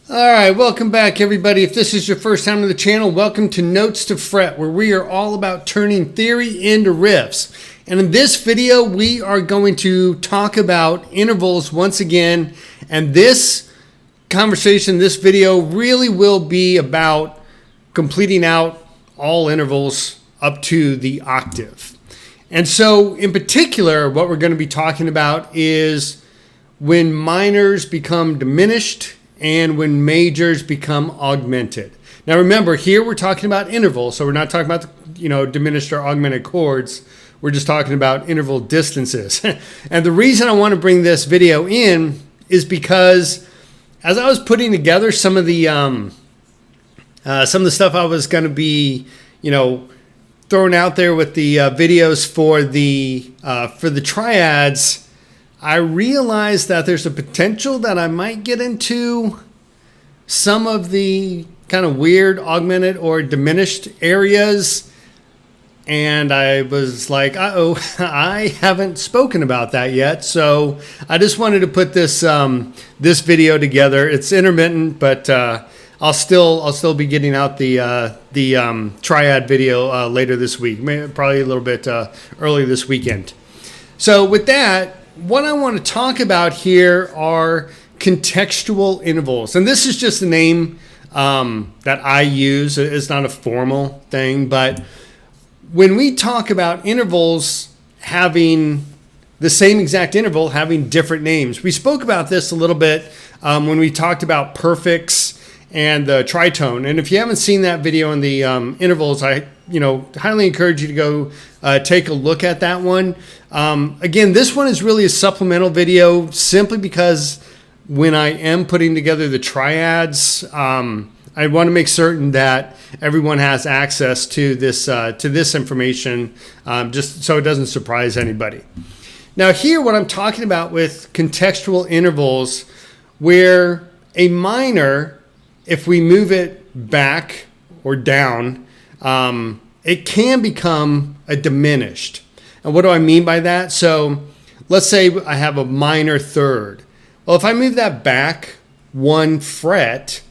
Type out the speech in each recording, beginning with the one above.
All right, welcome back everybody. If this is your first time on the channel, welcome to Notes to Fret, where we are all about turning theory into riffs. And in this video, we are going to talk about intervals once again. And this conversation, this video really will be about completing out all intervals up to the octave. And so in particular, what we're going to be talking about is when minors become diminished and when majors become augmented. Now remember, here we're talking about intervals, so we're not talking about diminished or augmented chords. We're just talking about interval distances. And the reason I want to bring this video in is because as I was putting together some of the stuff I was going to be, throwing out there with the videos for the triads, I realized that there's a potential that I might get into some of the kind of weird augmented or diminished areas. And I was like, uh-oh, I haven't spoken about that yet. So I just wanted to put this video together. It's intermittent, but I'll still be getting out the triad video later this week, maybe probably a little bit early this weekend. So with that, what I want to talk about here are contextual intervals. And this is just a name that I use. It's not a formal thing, but when we talk about intervals having the same exact interval, having different names, we spoke about this a little bit when we talked about perfects and the tritone. And if you haven't seen that video on the intervals, I highly encourage you to go take a look at that one. Again, this one is really a supplemental video simply because when I am putting together the triads, I want to make certain that everyone has access to this information, just so it doesn't surprise anybody. Now here, what I'm talking about with contextual intervals, where a minor, if we move it back or down, it can become a diminished. And what do I mean by that? So let's say I have a minor third. Well, if I move that back one fret,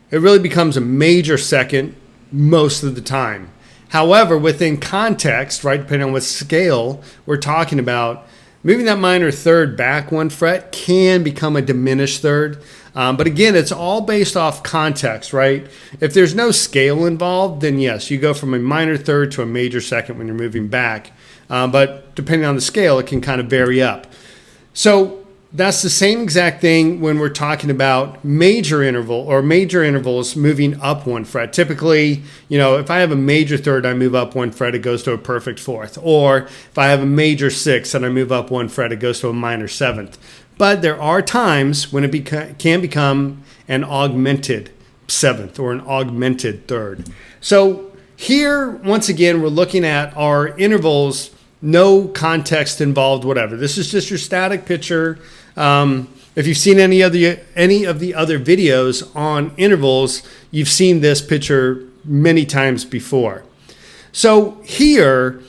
it really becomes a major second most of the time. However, within context, right, depending on what scale we're talking about, moving that minor third back one fret can become a diminished third. But again, it's all based off context, right? If there's no scale involved, then yes, you go from a minor third to a major second when you're moving back. But depending on the scale, it can kind of vary up. So that's the same exact thing when we're talking about major interval or major intervals moving up one fret. Typically, if I have a major third, I move up one fret, it goes to a perfect fourth. Or if I have a major sixth and I move up one fret, it goes to a minor seventh. But there are times when it can become an augmented seventh or an augmented third. So here, once again, we're looking at our intervals, no context involved, whatever. This is just your static picture. If you've seen any of the other videos on intervals, you've seen this picture many times before. So here,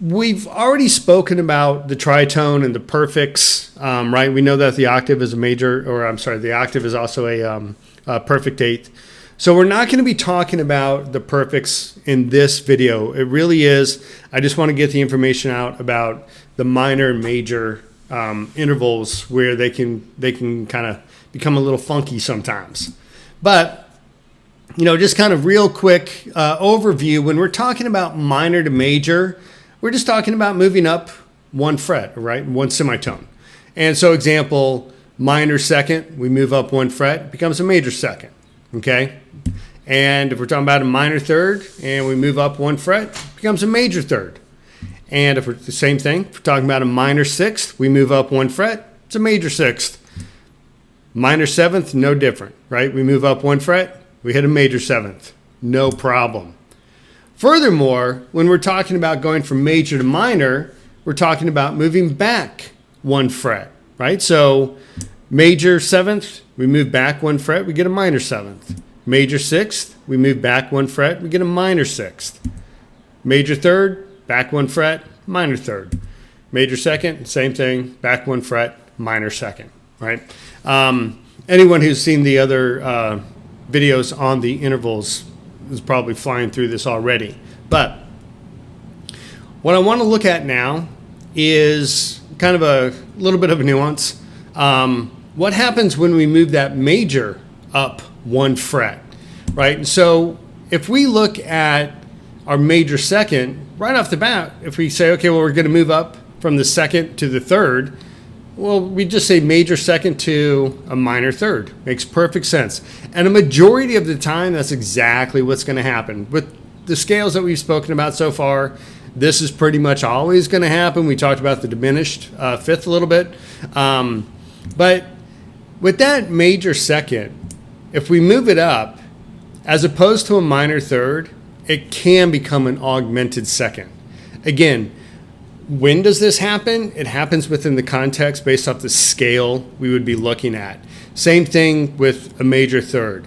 we've already spoken about the tritone and the perfects, right? We know that the octave is the octave is also a perfect eighth. So we're not going to be talking about the perfects in this video. It really is, I just want to get the information out about the minor and major intervals where they can kind of become a little funky sometimes. But just kind of real quick overview, when we're talking about minor to major, we're just talking about moving up one fret, right? One semitone. And so example, minor second, we move up one fret, it becomes a major second, okay? And if we're talking about a minor third and we move up one fret, it becomes a major third. And if we're the same thing, if we're talking about a minor sixth, we move up one fret, it's a major sixth. Minor seventh, no different, right? We move up one fret, we hit a major seventh, no problem. Furthermore, when we're talking about going from major to minor, we're talking about moving back one fret, right? So major seventh, we move back one fret, we get a minor seventh. Major sixth, we move back one fret, we get a minor sixth. Major third, back one fret, minor third. Major second, same thing, back one fret, minor second, right? anyone who's seen the other videos on the intervals is probably flying through this already. But what I want to look at now is kind of a little bit of a nuance. What happens when we move that major up 1 fret, right? And so if we look at our major second, right off the bat, if we say, okay, well, we're going to move up from the second to the third, well, we just say major second to a minor third. Makes perfect sense. And a majority of the time, that's exactly what's going to happen. With the scales that we've spoken about so far, this is pretty much always going to happen. We talked about the diminished fifth a little bit. But with that major second, if we move it up, as opposed to a minor third, it can become an augmented second. Again, when does this happen? It happens within the context based off the scale we would be looking at. Same thing with a major third.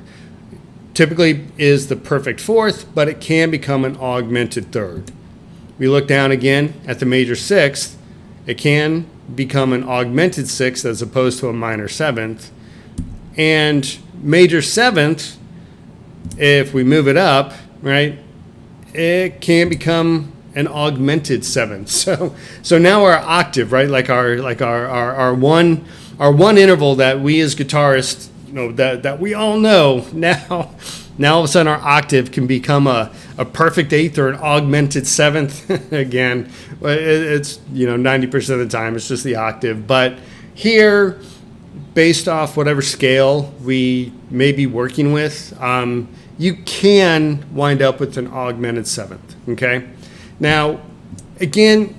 Typically is the perfect fourth, but it can become an augmented third. We look down again at the major sixth, it can become an augmented sixth as opposed to a minor seventh. And major seventh, if we move it up, right, it can become an augmented seventh. So now our octave, right, like our one interval that we as guitarists, that we all know now all of a sudden our octave can become a perfect eighth or an augmented seventh. Again, it's 90% of the time it's just the octave, but here, based off whatever scale we may be working with, you can wind up with an augmented seventh. Okay. Now, again,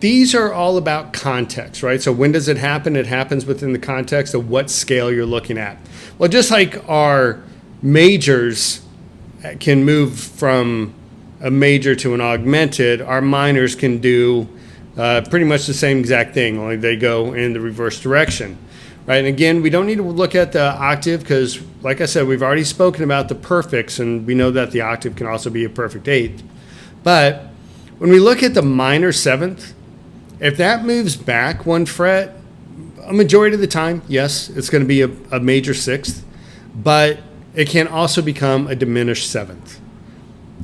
these are all about context, right? So when does it happen? It happens within the context of what scale you're looking at. Well, just like our majors can move from a major to an augmented, our minors can do pretty much the same exact thing, only they go in the reverse direction, right? And again, we don't need to look at the octave because, like I said, we've already spoken about the perfects, and we know that the octave can also be a perfect eighth. But when we look at the minor seventh, if that moves back 1 fret, a majority of the time, yes, it's going to be a major sixth, but it can also become a diminished seventh.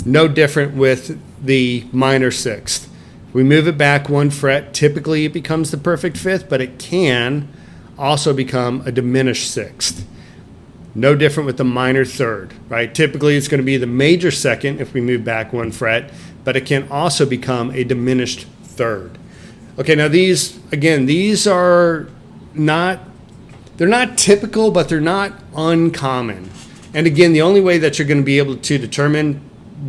No different with the minor sixth. If we move it back 1 fret, typically it becomes the perfect fifth, but it can also become a diminished sixth. No different with the minor third, right? Typically it's going to be the major second if we move back 1 fret, but it can also become a diminished third. Okay, now these are not, they're not typical, but they're not uncommon. And again, the only way that you're going to be able to determine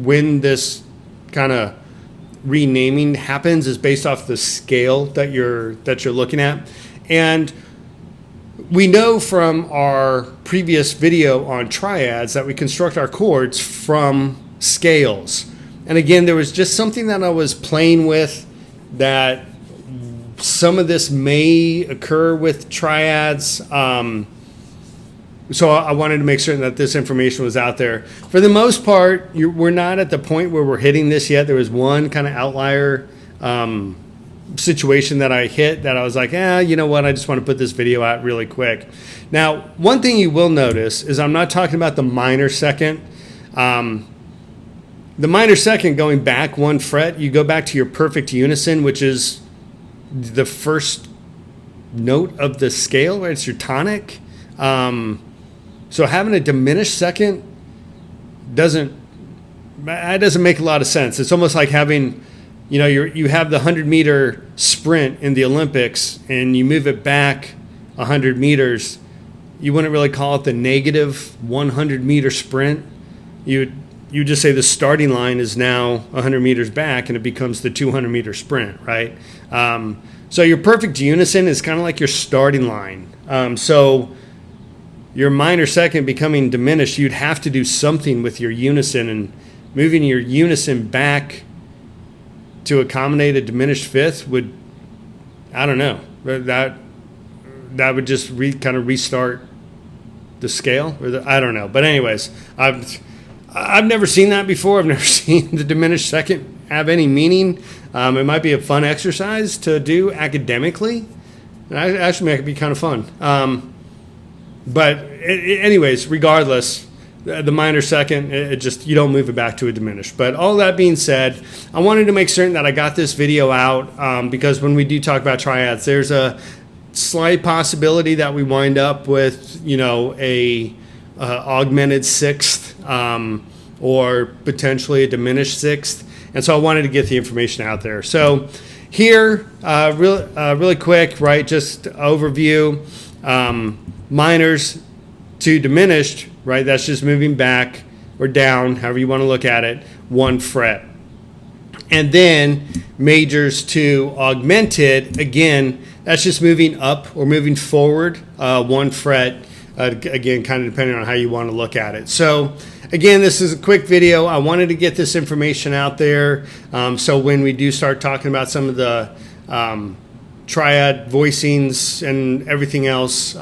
when this kind of renaming happens is based off the scale that you're looking at. And we know from our previous video on triads that we construct our chords from scales. And again, there was just something that I was playing with, that some of this may occur with triads. So I wanted to make certain that this information was out there. For the most part, we're not at the point where we're hitting this yet. There was one kind of outlier situation that I hit that I was like, you know what, I just want to put this video out really quick. Now, one thing you will notice is I'm not talking about the minor second. The minor second going back 1 fret, you go back to your perfect unison, which is the first note of the scale, right? It's your tonic. So having a diminished second doesn't make a lot of sense. It's almost like having, you have the 100-meter sprint in the Olympics and you move it back 100 meters. You wouldn't really call it the negative 100-meter sprint. You just say the starting line is now 100 meters back and it becomes the 200-meter sprint, right? So your perfect unison is kind of like your starting line. So your minor second becoming diminished, you'd have to do something with your unison, and moving your unison back to accommodate a diminished fifth would, I don't know, that would just kind of restart the scale, I don't know. But anyways, I've never seen that before. I've never seen the diminished second have any meaning. It might be a fun exercise to do academically. Actually, it could be kind of fun. But anyways, regardless, the minor second, it just, you don't move it back to a diminished. But all that being said, I wanted to make certain that I got this video out because when we do talk about triads, there's a slight possibility that we wind up with, you know, a augmented sixth or potentially a diminished sixth. And so I wanted to get the information out there. So here, really quick, right, just overview, minors to diminished, right, that's just moving back or down, however you want to look at it, 1 fret. And then majors to augmented, again, that's just moving up or moving forward 1 fret, again, kind of depending on how you want to look at it. So again, this is a quick video. I wanted to get this information out there so when we do start talking about some of the triad voicings and everything else,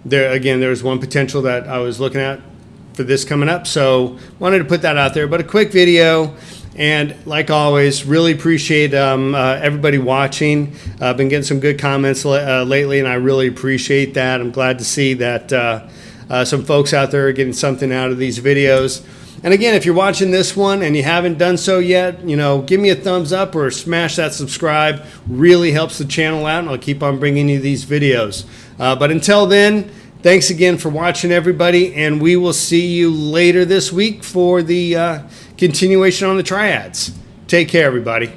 there's one potential that I was looking at for this coming up. So wanted to put that out there, but a quick video. And like always, really appreciate everybody watching. I've been getting some good comments lately, and I really appreciate that. I'm glad to see that some folks out there are getting something out of these videos. And again, if you're watching this one and you haven't done so yet, you know, give me a thumbs up or smash that subscribe. Really helps the channel out, and I'll keep on bringing you these videos. But until then, thanks again for watching, everybody, and we will see you later this week for the continuation on the triads. Take care, everybody.